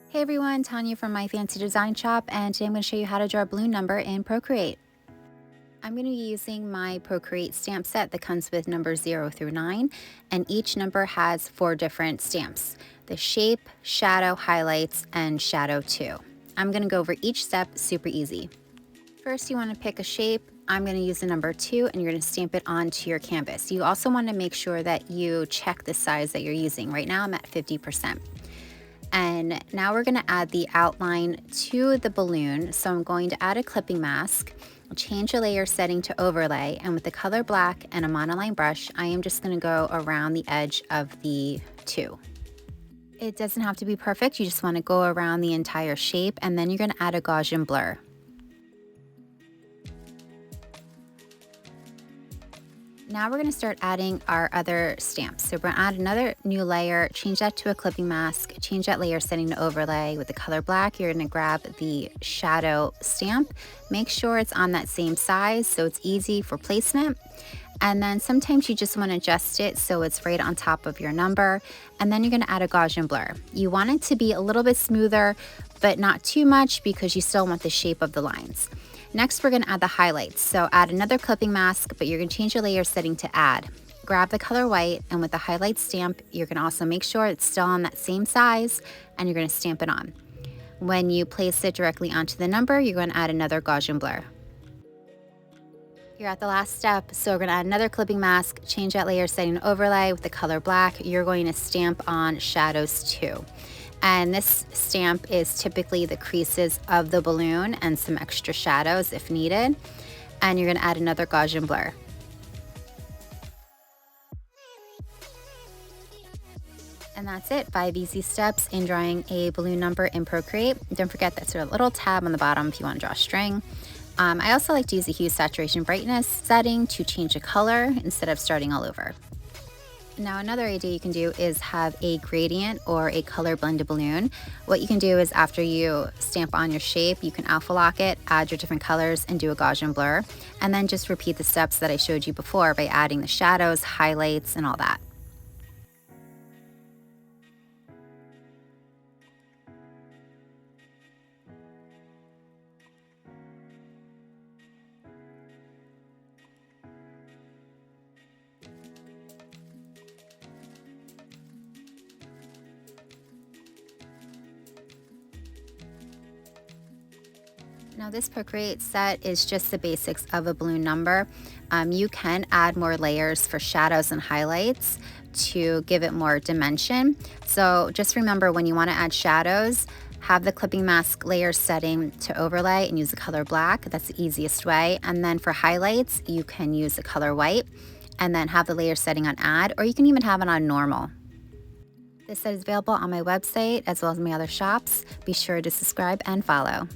Hey everyone, Tanya from My Fancy Design Shop, and today I'm going to show you how to draw a balloon number in Procreate. I'm going to be using my Procreate stamp set that comes with numbers 0 through 9, and each number has 4 different stamps: the shape, shadow, highlights, and shadow 2. I'm going to go over each step super easy. First, you want to pick a shape. I'm going to use the number 2, and you're going to stamp it onto your canvas. You also want to make sure that you check the size that you're using. Right now I'm at 50%. And now we're going to add the outline to the balloon. So I'm going to add a clipping mask, change the layer setting to overlay, and with the color black and a monoline brush, I am just going to go around the edge of the 2. It doesn't have to be perfect. You just want to go around the entire shape, and then you're going to add a Gaussian blur. Now we're going to start adding our other stamps. So we're going to add another new layer, change that to a clipping mask, change that layer setting to overlay. With the color black, you're going to grab the shadow stamp. Make sure it's on that same size so it's easy for placement. And then sometimes you just want to adjust it so it's right on top of your number. And then you're going to add a Gaussian blur. You want it to be a little bit smoother, but not too much because you still want the shape of the lines. Next, we're going to add the highlights. So add another clipping mask, but you're going to change your layer setting to add. Grab the color white, and with the highlight stamp, you're going to also make sure it's still on that same size, and you're going to stamp it on. When you place it directly onto the number, you're going to add another Gaussian blur. You're at the last step, so we're going to add another clipping mask, change that layer setting to overlay. With the color black, you're going to stamp on shadows 2. And this stamp is typically the creases of the balloon and some extra shadows if needed. And you're going to add another Gaussian blur. And that's it, 5 easy steps in drawing a balloon number in Procreate. Don't forget that's a little tab on the bottom if you want to draw a string. I also like to use the hue, saturation, brightness setting to change the color instead of starting all over. Now another idea you can do is have a gradient or a color blended balloon. What you can do is after you stamp on your shape, you can alpha lock it, add your different colors, and do a Gaussian blur. And then just repeat the steps that I showed you before by adding the shadows, highlights, and all that. Now this Procreate set is just the basics of a balloon number. You can add more layers for shadows and highlights to give it more dimension. So just remember, when you want to add shadows, have the clipping mask layer setting to overlay and use the color black. That's the easiest way. And then for highlights, you can use the color white and then have the layer setting on add, or you can even have it on normal. This set is available on my website as well as my other shops. Be sure to subscribe and follow.